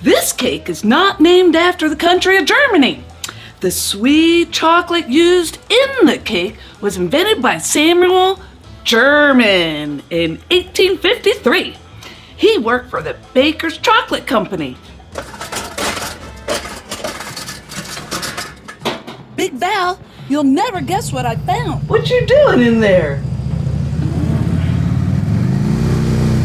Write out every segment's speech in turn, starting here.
This cake is not named after the country of Germany. The sweet chocolate used in the cake was invented by Samuel German in 1853. He worked for the Baker's Chocolate Company. Big Val, you'll never guess what I found. What you doing in there?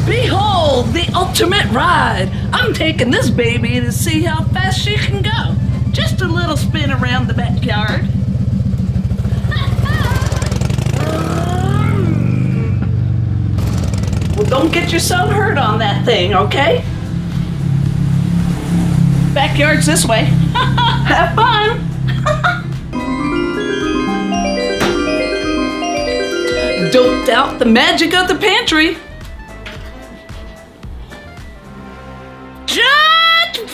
Behold, the ultimate ride. I'm taking this baby to see how fast she can go. Just a little spin around the backyard. Well, don't get yourself hurt on that thing, okay? Backyard's this way. Have fun. Don't doubt the magic of the pantry.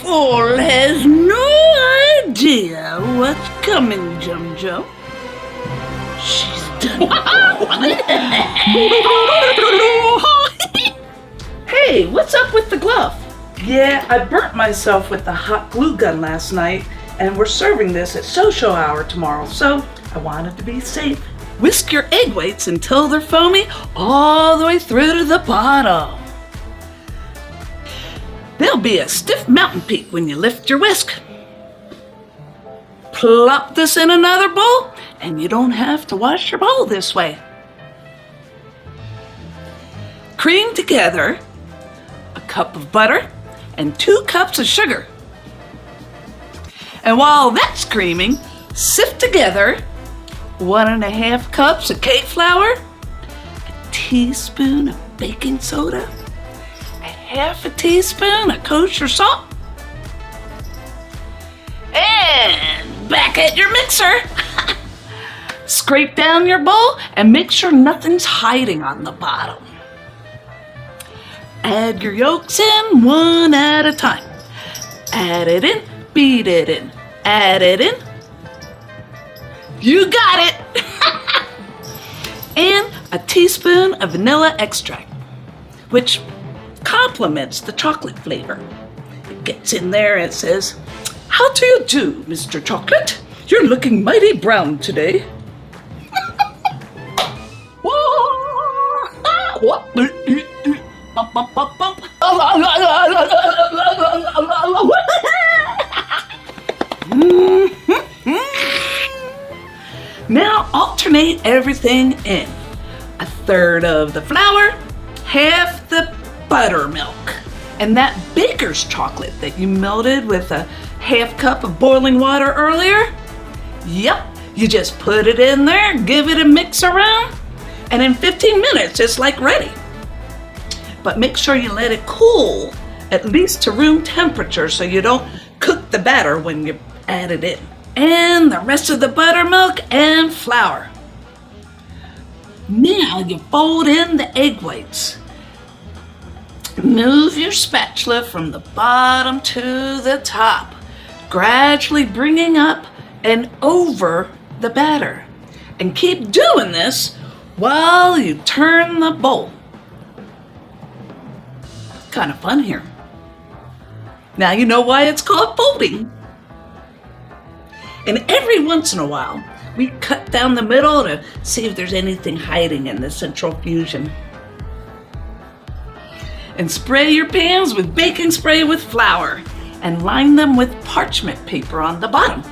Paul has no idea what's coming, Jum Jum. She's done it. Hey, what's up with the glove? Yeah, I burnt myself with the hot glue gun last night, and we're serving this at social hour tomorrow, so I wanted to be safe. Whisk your egg whites until they're foamy all the way through to the bottom. There'll be a stiff mountain peak when you lift your whisk. Plop this in another bowl, and you don't have to wash your bowl this way. Cream together a cup of butter and 2 cups of sugar. And while that's creaming, sift together 1.5 cups of cake flour, a teaspoon of baking soda, half a teaspoon of kosher salt, and back at your mixer. Scrape down your bowl and make sure nothing's hiding on the bottom. Add your yolks in one at a time. Add it in, beat it in, add it in. You got it! And a teaspoon of vanilla extract, which complements the chocolate flavor. It gets in there and it says, "How do you do, Mr. Chocolate? You're looking mighty brown today." Now alternate everything in. 1/3 of the flour, half the buttermilk, and that baker's chocolate that you melted with a 1/2 cup of boiling water earlier. Yep, you just put it in there, give it a mix around, and in 15 minutes it's like ready. But make sure you let it cool at least to room temperature so you don't cook the batter when you add it in. And the rest of the buttermilk and flour. Now you fold in the egg whites. Move your spatula from the bottom to the top, gradually bringing up and over the batter. And keep doing this while you turn the bowl. Kind of fun here. Now you know why it's called folding. And every once in a while, we cut down the middle to see if there's anything hiding in the central fusion. And spray your pans with baking spray with flour and line them with parchment paper on the bottom.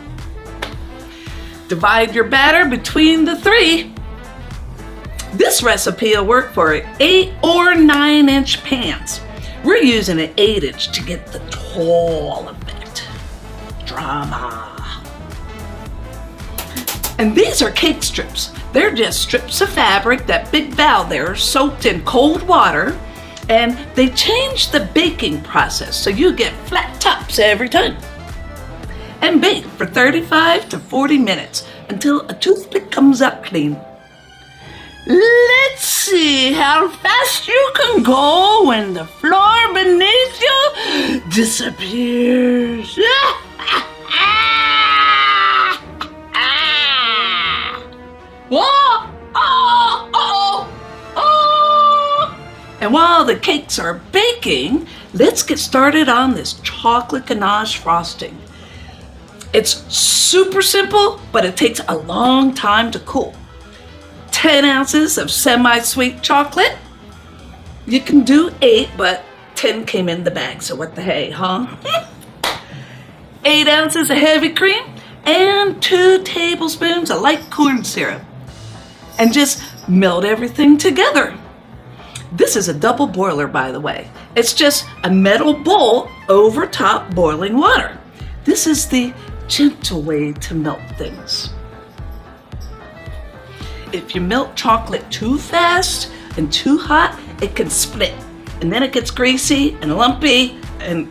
Divide your batter between the 3. This recipe will work for 8 or 9-inch pans. We're using an 8-inch to get the tall effect. Drama. And these are cake strips. They're just strips of fabric that Big Val there soaked in cold water, and they change the baking process so you get flat tops every time. And bake for 35 to 40 minutes until a toothpick comes up clean. Let's see how fast you can go when the floor beneath you disappears. And while the cakes are baking, let's get started on this chocolate ganache frosting. It's super simple, but it takes a long time to cool. 10 ounces of semi-sweet chocolate. You can do 8, but 10 came in the bag, so what the hey, huh? 8 ounces of heavy cream and 2 tablespoons of light corn syrup. And just melt everything together. This is a double boiler, by the way. It's just a metal bowl over top boiling water. This is the gentle way to melt things. If you melt chocolate too fast and too hot, it can split. And then it gets greasy and lumpy, and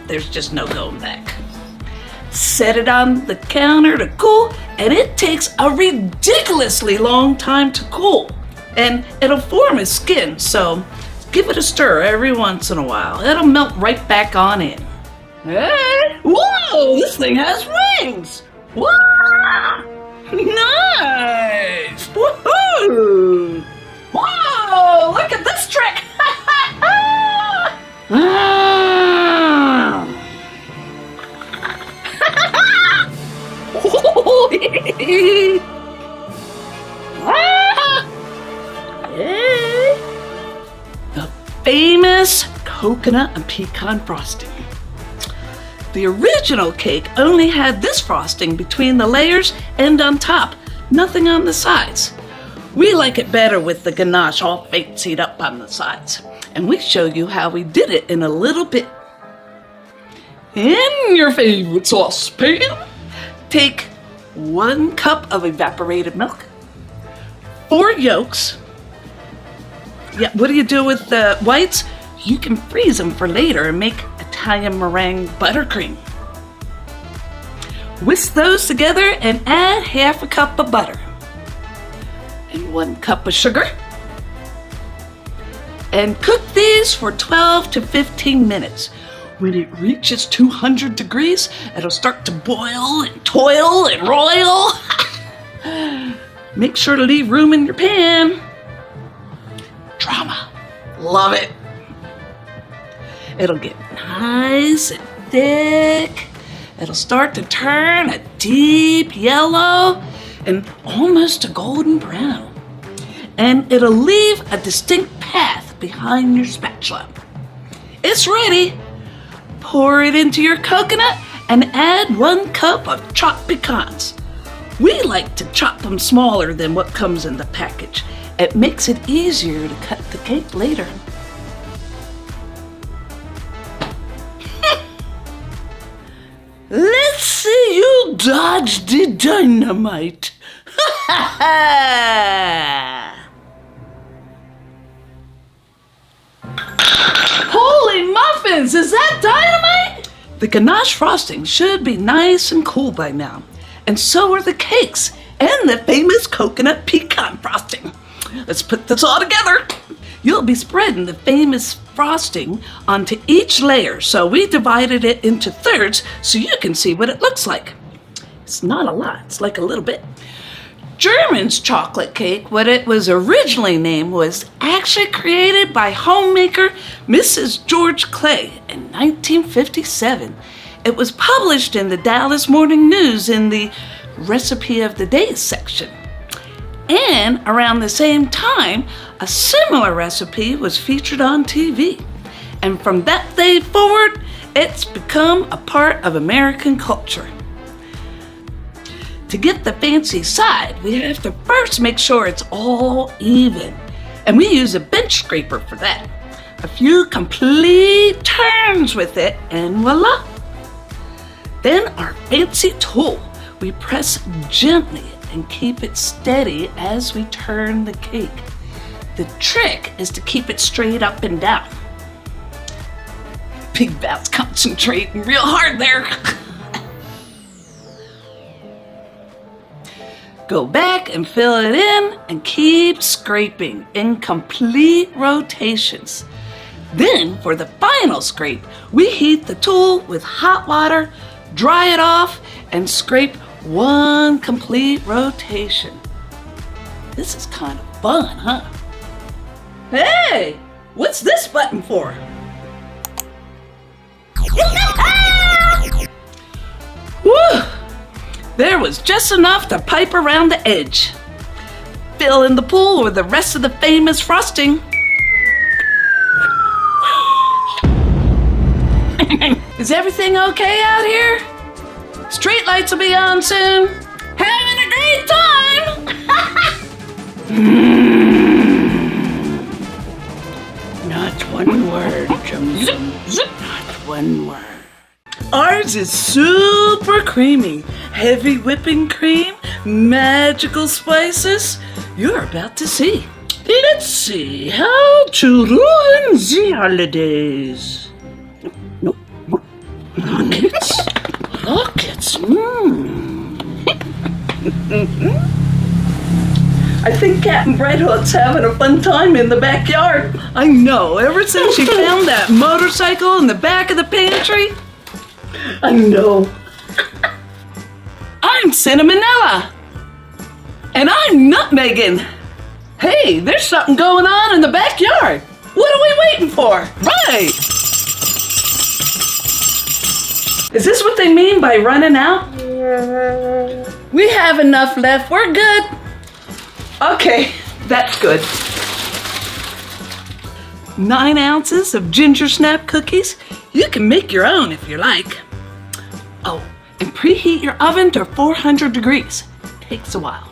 there's just no going back. Set it on the counter to cool, and it takes a ridiculously long time to cool. And it'll form its skin, so give it a stir every once in a while. It'll melt right back on in. Hey! Whoa! This thing has rings! Wow! Nice! Woohoo! Whoa! Look at this trick! The famous coconut and pecan frosting. The original cake only had this frosting between the layers and on top, nothing on the sides. We like it better with the ganache all fancied up on the sides, and we show you how we did it in a little bit. In your favorite saucepan, take 1 cup of evaporated milk, 4 yolks. Yeah, what do you do with the whites? You can freeze them for later and make Italian meringue buttercream. Whisk those together and add half a cup of butter and 1 cup of sugar. And cook these for 12 to 15 minutes. When it reaches 200 degrees, it'll start to boil and toil and roil. Make sure to leave room in your pan. Drama. Love it. It'll get nice and thick. It'll start to turn a deep yellow and almost a golden brown. And it'll leave a distinct path behind your spatula. It's ready. Pour it into your coconut and add 1 cup of chopped pecans. We like to chop them smaller than what comes in the package. It makes it easier to cut the cake later. Let's see you dodge the dynamite. Holy muffins, is that dynamite? The ganache frosting should be nice and cool by now. And so are the cakes and the famous coconut pecan frosting. Let's put this all together. You'll be spreading the famous frosting onto each layer, so we divided it into thirds so you can see what it looks like. It's not a lot, it's like a little bit. German's chocolate cake, what it was originally named, was actually created by homemaker Mrs. George Clay in 1957. It was published in the Dallas Morning News in the Recipe of the Day section. And around the same time, a similar recipe was featured on TV. And from that day forward, it's become a part of American culture. To get the fancy side, we have to first make sure it's all even. And we use a bench scraper for that. A few complete turns with it, and voila. Then our fancy tool, we press gently and keep it steady as we turn the cake. The trick is to keep it straight up and down. Big Val's concentrating real hard there. Go back and fill it in and keep scraping in complete rotations. Then for the final scrape, we heat the tool with hot water, dry it off, and scrape 1 complete rotation. This is kind of fun, huh? Hey, what's this button for? Woo! There was just enough to pipe around the edge. Fill in the pool with the rest of the famous frosting. Is everything okay out here? Streetlights will be on soon. Having a great time! Not one word, Jum Jum. Not one word. Ours is super creamy. Heavy whipping cream, magical spices. You're about to see. Let's see how to ruin the holidays. No. Rockets. Rockets. I think Captain Red Hook's having a fun time in the backyard. I know, ever since she found that motorcycle in the back of the pantry. I know. I'm Cinnamonella. And I'm Nutmeggin. Hey, there's something going on in the backyard. What are we waiting for? Right. Is this what they mean by running out? We have enough left. We're good. Okay, that's good. 9 ounces of ginger snap cookies. You can make your own if you like. Oh, and preheat your oven to 400 degrees. Takes a while.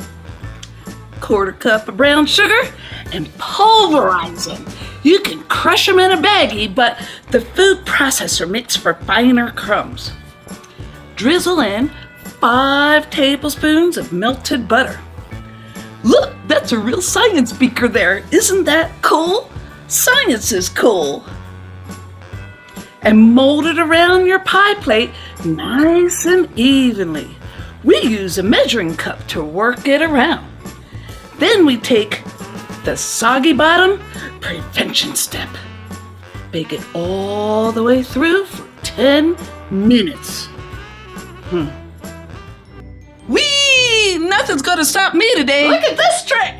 1/4 cup of brown sugar and pulverize them. You can crush them in a baggie, but the food processor makes for finer crumbs. Drizzle in 5 tablespoons of melted butter. Look, that's a real science beaker there. Isn't that cool? Science is cool. And mold it around your pie plate nice and evenly. We use a measuring cup to work it around. Then we take the soggy bottom prevention step. Bake it all the way through for 10 minutes. Whee! Nothing's gonna stop me today. Look at this trick.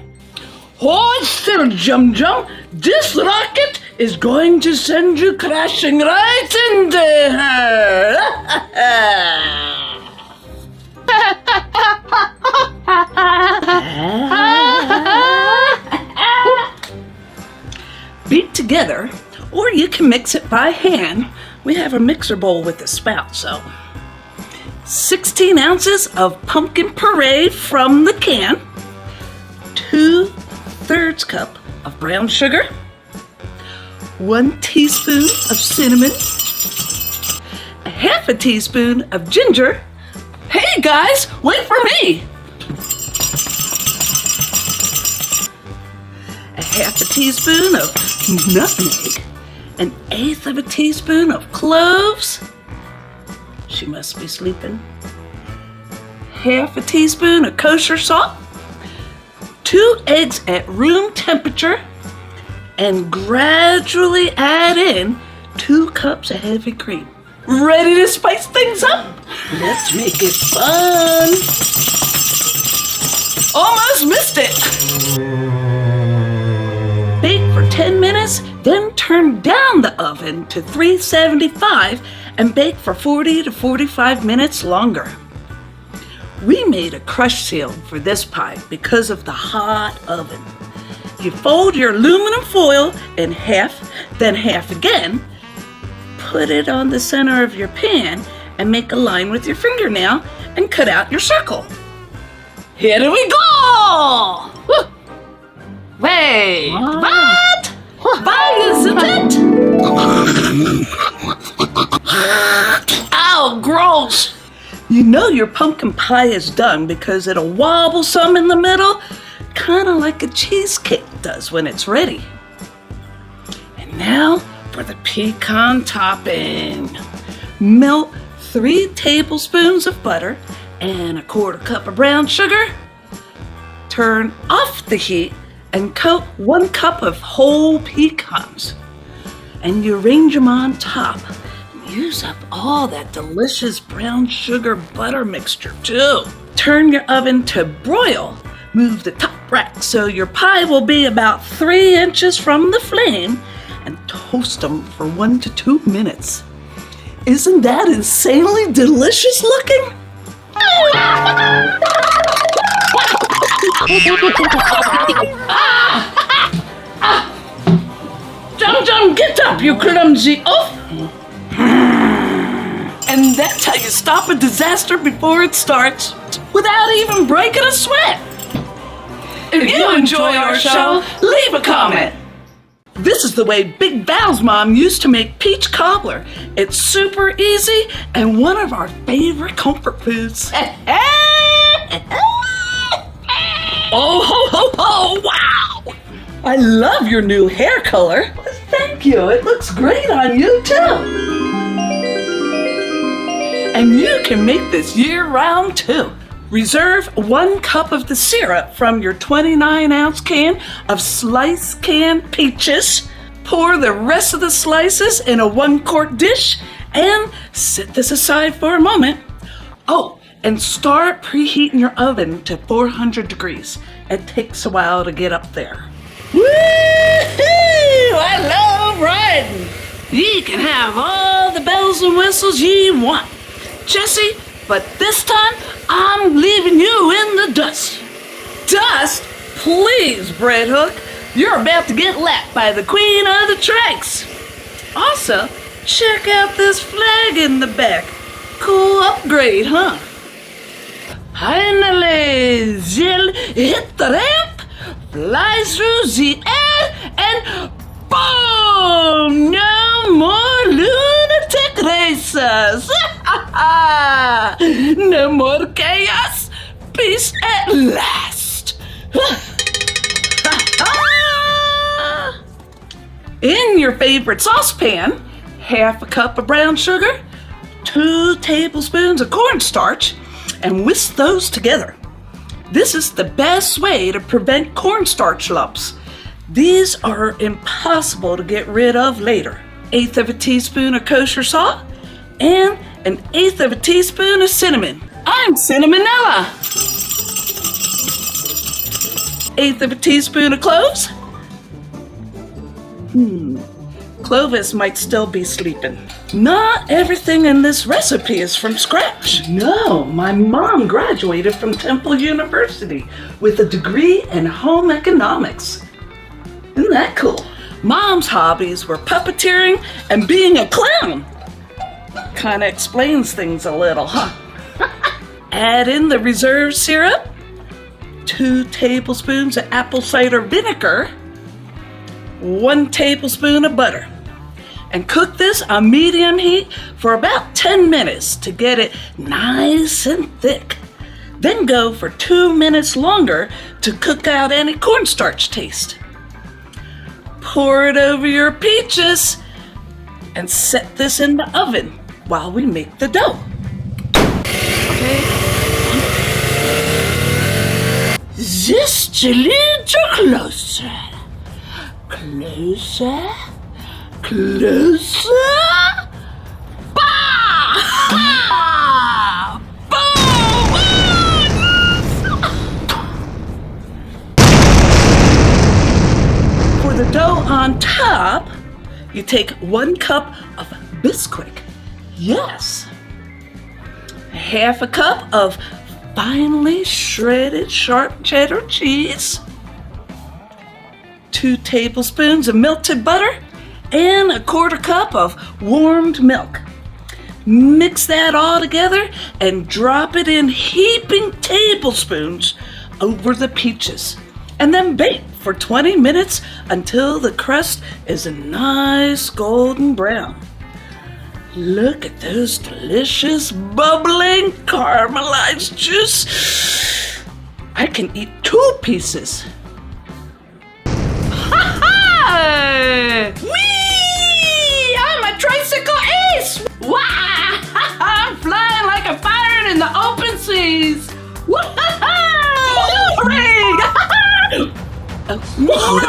Hold still, Jum Jum. This rocket is going to send you crashing right into her. Beat together, or you can mix it by hand. We have a mixer bowl with a spout, so 16 ounces of pumpkin puree from the can, 2/3 cup of brown sugar, 1 teaspoon of cinnamon, 1/2 teaspoon of ginger. Hey guys, wait for me! 1/2 teaspoon of nutmeg, 1/8 teaspoon of cloves. She must be sleeping. 1/2 teaspoon of kosher salt, 2 eggs at room temperature, and gradually add in 2 cups of heavy cream. Ready to spice things up? Let's make it fun. Almost missed it. Bake for 10 minutes, then turn down the oven to 375 and bake for 40 to 45 minutes longer. We made a crush seal for this pie because of the hot oven. You fold your aluminum foil in half, then half again, put it on the center of your pan and make a line with your fingernail and cut out your circle. Here we go! Woo. Wait, what? Why isn't it? Ow, gross! You know your pumpkin pie is done because it'll wobble some in the middle, kind of like a cheesecake does when it's ready. And now for the pecan topping. Melt 3 tablespoons of butter and 1/4 cup of brown sugar. Turn off the heat and coat 1 cup of whole pecans. And you arrange them on top. Use up all that delicious brown sugar butter mixture too. Turn your oven to broil. Move the top rack so your pie will be about 3 inches from the flame and toast them for 1 to 2 minutes. Isn't that insanely delicious looking? Jum Jum, get up, you clumsy oaf! And that's how you stop a disaster before it starts, without even breaking a sweat. If you enjoy our show, leave a comment. This is the way Big Val's mom used to make peach cobbler. It's super easy and one of our favorite comfort foods. Oh, ho, ho, ho, wow! I love your new hair color. Thank you, it looks great on you too. And you can make this year-round too. Reserve 1 cup of the syrup from your 29-ounce can of sliced canned peaches. Pour the rest of the slices in a 1-quart dish and set this aside for a moment. Oh, and start preheating your oven to 400 degrees. It takes a while to get up there. Woo-hoo! I love riding. You can have all the bells and whistles you want, Jesse, but this time I'm leaving you in the dust. Dust? Please, Bread Hook. You're about to get lapped by the queen of the tracks. Also, check out this flag in the back. Cool upgrade, huh? Finally, Jill hit the ramp, flies through the air, and boom! No more lunatic racers! No more chaos! Peace at last! In your favorite saucepan, 1/2 cup of brown sugar, 2 tablespoons of cornstarch, and whisk those together. This is the best way to prevent cornstarch lumps. These are impossible to get rid of later. 1/8 of a teaspoon of kosher salt and 1/8 of a teaspoon of cinnamon. I'm Cinnamonella. 1/8 of a teaspoon of cloves. Clovis might still be sleeping. Not everything in this recipe is from scratch. No, my mom graduated from Temple University with a degree in home economics. Isn't that cool? Mom's hobbies were puppeteering and being a clown. Kinda explains things a little, huh? Add in the reserve syrup, 2 tablespoons of apple cider vinegar, 1 tablespoon of butter. And cook this on medium heat for about 10 minutes to get it nice and thick. Then go for 2 minutes longer to cook out any cornstarch taste. Pour it over your peaches and set this in the oven while we make the dough. Okay. Just a little closer. Closer. Closer. Bah! For the dough on top, you take 1 cup of Bisquick. Yes. 1/2 cup of finely shredded sharp cheddar cheese. 2 tablespoons of melted butter and 1/4 cup of warmed milk. Mix that all together and drop it in heaping tablespoons over the peaches. And then bake for 20 minutes until the crust is a nice golden brown. Look at those delicious, bubbling, caramelized juice. I can eat 2 pieces. Ha-ha! Whee! I'm a tricycle ace! Wow! I'm flying like a fire in the open seas! Whoa!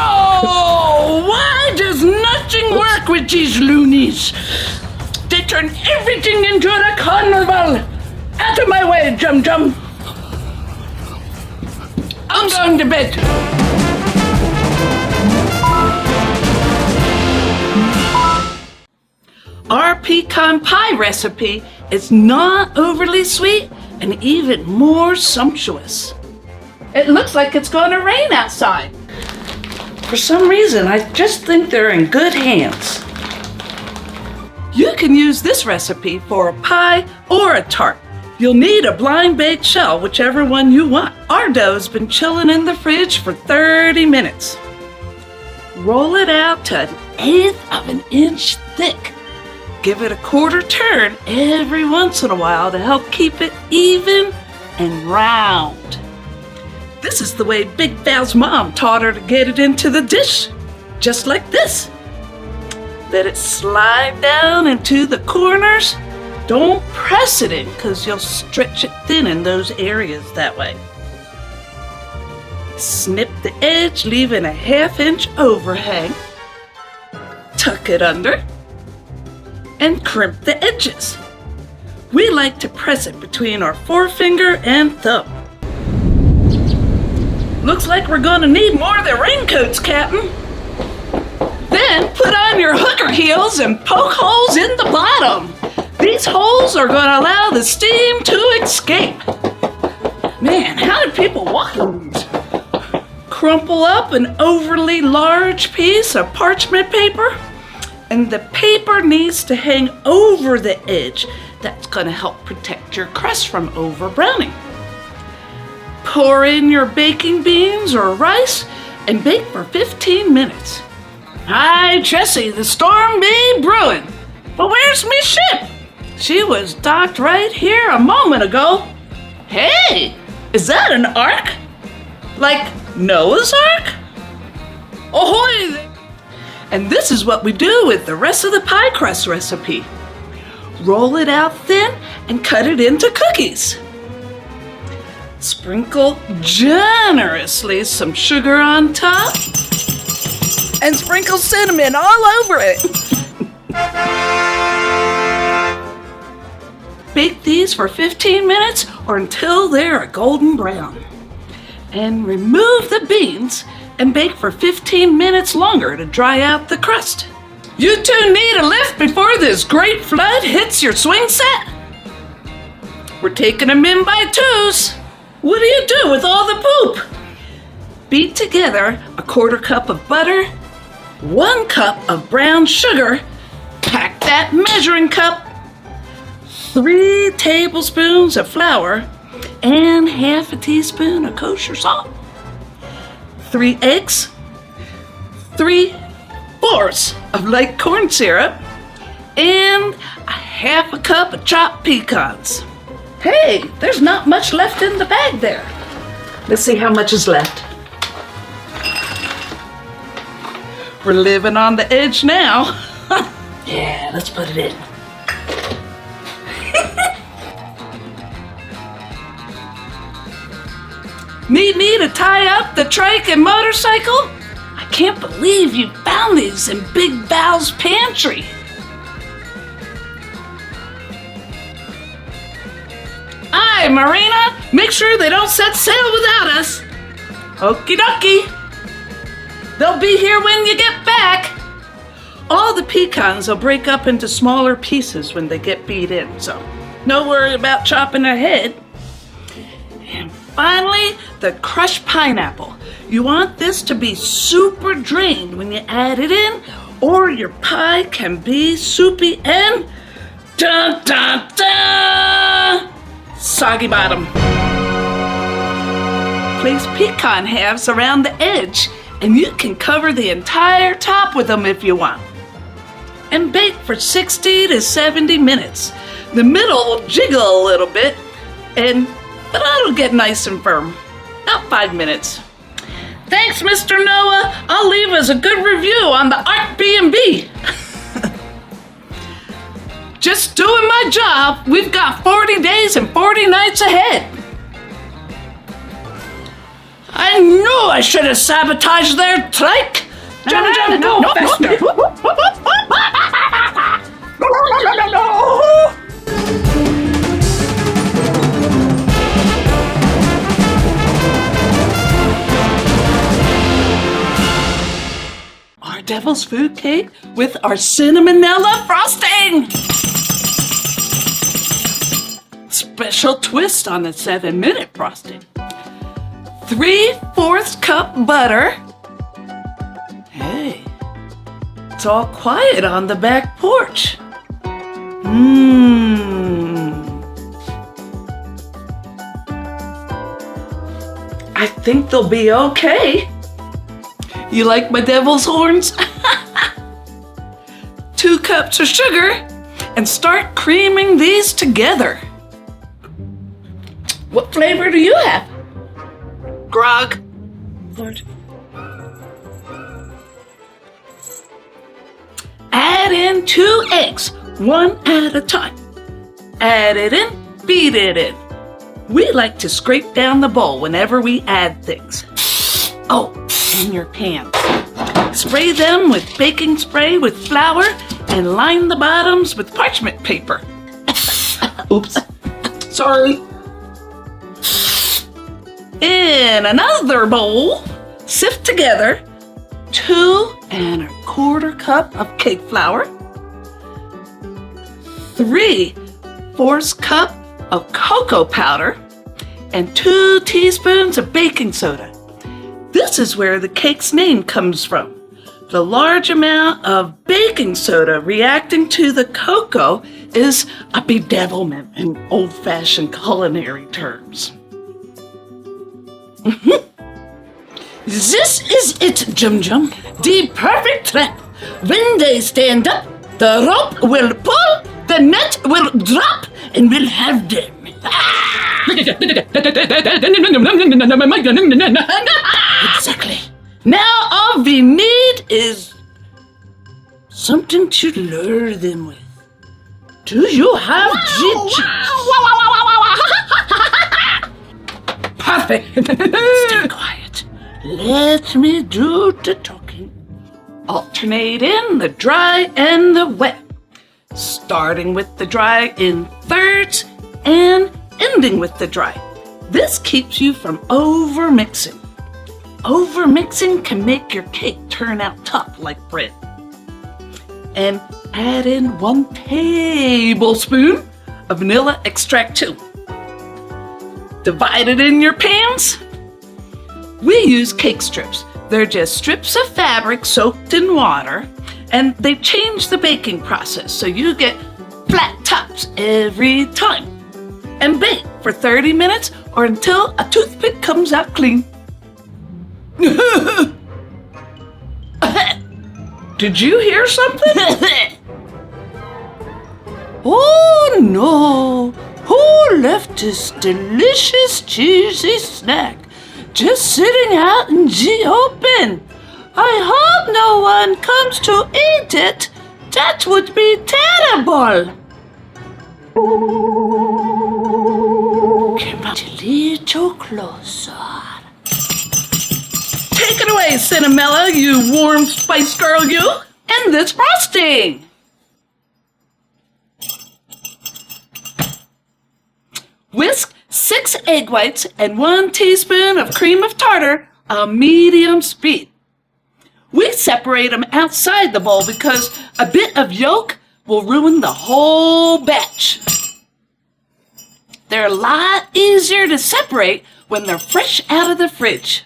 Why does nothing work with these loonies? They turn everything into a carnival! Out of my way, Jum Jum! I'm going to bed! our pecan pie recipe is not overly sweet and even more sumptuous. It looks like it's going to rain outside. For some reason, I just think they're in good hands. You can use this recipe for a pie or a tart. You'll need a blind baked shell, whichever one you want. Our dough's been chilling in the fridge for 30 minutes. Roll it out to 1/8 of an inch thick. Give it a quarter turn every once in a while to help keep it even and round. This is the way Big Val's mom taught her to get it into the dish, just like this. Let it slide down into the corners. Don't press it in because you'll stretch it thin in those areas that way. Snip the edge, leaving a 1/2 inch overhang. Tuck it under and crimp the edges. We like to press it between our forefinger and thumb. Looks like we're gonna need more of the raincoats, Captain. Then put on your hooker heels and poke holes in the bottom. These holes are gonna allow the steam to escape. Man, how do people walk in these? Crumple up an overly large piece of parchment paper, and the paper needs to hang over the edge. That's gonna help protect your crust from over browning. Pour in your baking beans or rice and bake for 15 minutes. Hi, Jessie, the storm be brewing. But where's me ship? She was docked right here a moment ago. Hey, is that an ark? Like Noah's Ark? Ahoy! And this is what we do with the rest of the pie crust recipe. Roll it out thin and cut it into cookies. Sprinkle generously some sugar on top and sprinkle cinnamon all over it. Bake these for 15 minutes or until they're a golden brown. And remove the beans and bake for 15 minutes longer to dry out the crust. You two need a lift before this great flood hits your swing set? We're taking them in by twos. What do you do with all the poop? Beat together a 1/4 cup of butter, 1 cup of brown sugar, pack that measuring cup, 3 tablespoons of flour, and 1/2 teaspoon of kosher salt, 3 eggs, 3/4 of light corn syrup, and a 1/2 cup of chopped pecans. Hey, there's not much left in the bag there. Let's see how much is left. We're living on the edge now. Yeah, let's put it in. Need me to tie up the trike and motorcycle? I can't believe you found these in Big Val's pantry. Aye, Marina, make sure they don't set sail without us. Okie dokie. They'll be here when you get back. All the pecans will break up into smaller pieces when they get beat in, so no worry about chopping ahead. And finally, the crushed pineapple. You want this to be super drained when you add it in, or your pie can be soupy and dun dun dun, soggy bottom. Place pecan halves around the edge, and you can cover the entire top with them if you want. And bake for 60 to 70 minutes. The middle will jiggle a little bit, but it'll get nice and firm. About 5 minutes. Thanks, Mr. Noah. I'll leave us a good review on the Ark B&B. Just doing my job. We've got 40 days and 40 nights ahead. I knew I should have sabotaged their trike. Jump, go faster. Our devil's food cake with our Cinnamonella frosting. Special twist on the 7-minute frosting. 3/4 cup butter. Hey, it's all quiet on the back porch. I think they'll be okay. You like my devil's horns? 2 cups of sugar and start creaming these together. What flavor do you have? Grog. Lord. Add in 2 eggs, 1 at a time. Add it in, beat it in. We like to scrape down the bowl whenever we add things. Oh, and your pans. Spray them with baking spray with flour and line the bottoms with parchment paper. Oops. Sorry. In another bowl, sift together 2 1/4 cup of cake flour, 3/4 cup of cocoa powder, and 2 teaspoons of baking soda. This is where the cake's name comes from. The large amount of baking soda reacting to the cocoa is a bedevilment in old-fashioned culinary terms. This is it, Jum Jum. The perfect trap. When they stand up, the rope will pull, the net will drop, and we'll have them. Exactly. Now all we need is something to lure them with. Do you have Gigi? Perfect. Stay quiet. Let me do the talking. Alternate in the dry and the wet. Starting with the dry in thirds and ending with the dry. This keeps you from over-mixing. Over-mixing can make your cake turn out tough like bread. And add in 1 tablespoon of vanilla extract too. Divide it in your pans. We use cake strips. They're just strips of fabric soaked in water, and they change the baking process so you get flat tops every time. And bake for 30 minutes or until a toothpick comes out clean. Did you hear something? Oh no! Who left this delicious cheesy snack just sitting out in the open? I hope no one comes to eat it. That would be terrible. Come a little closer. Take it away, Cinnamonella, you warm spice girl, you, and this frosting. Whisk 6 egg whites and 1 teaspoon of cream of tartar on medium speed. We separate them outside the bowl because a bit of yolk will ruin the whole batch. They're a lot easier to separate when they're fresh out of the fridge.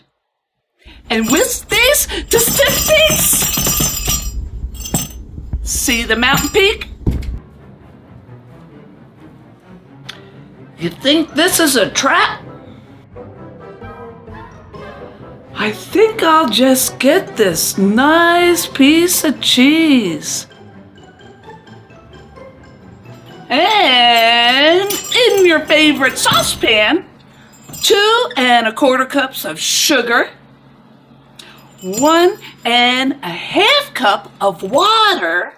And whisk these to stiff peaks. See the mountain peak? You think this is a trap? I think I'll just get this nice piece of cheese. And in your favorite saucepan, 2 1/4 cups of sugar, 1 1/2 cup of water,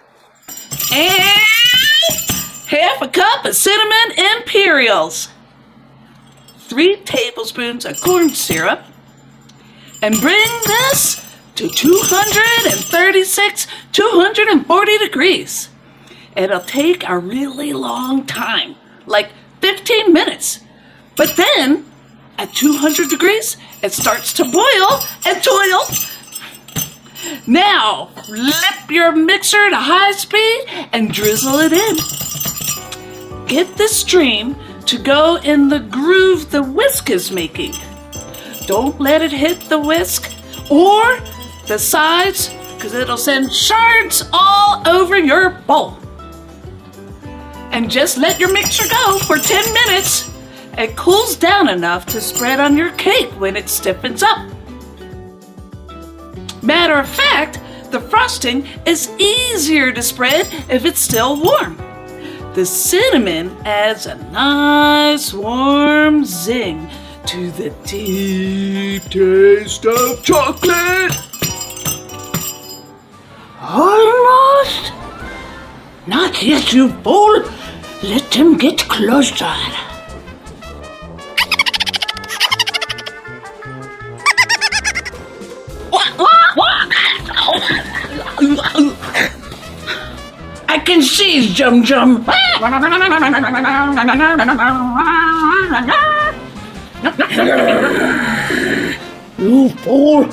and 1/2 cup of cinnamon imperials, 3 tablespoons of corn syrup, and bring this to 236, 240 degrees. It'll take a really long time, like 15 minutes. But then, at 200 degrees, it starts to boil and toil. Now, flip your mixer to high speed and drizzle it in. Get the stream to go in the groove the whisk is making. Don't let it hit the whisk or the sides, because it'll send shards all over your bowl. And just let your mixture go for 10 minutes. It cools down enough to spread on your cake when it stiffens up. Matter of fact, the frosting is easier to spread if it's still warm. The cinnamon adds a nice warm zing to the deep taste of chocolate. Almost? Not yet, you fool. Let them get closer. I can see Jum Jum. You fool.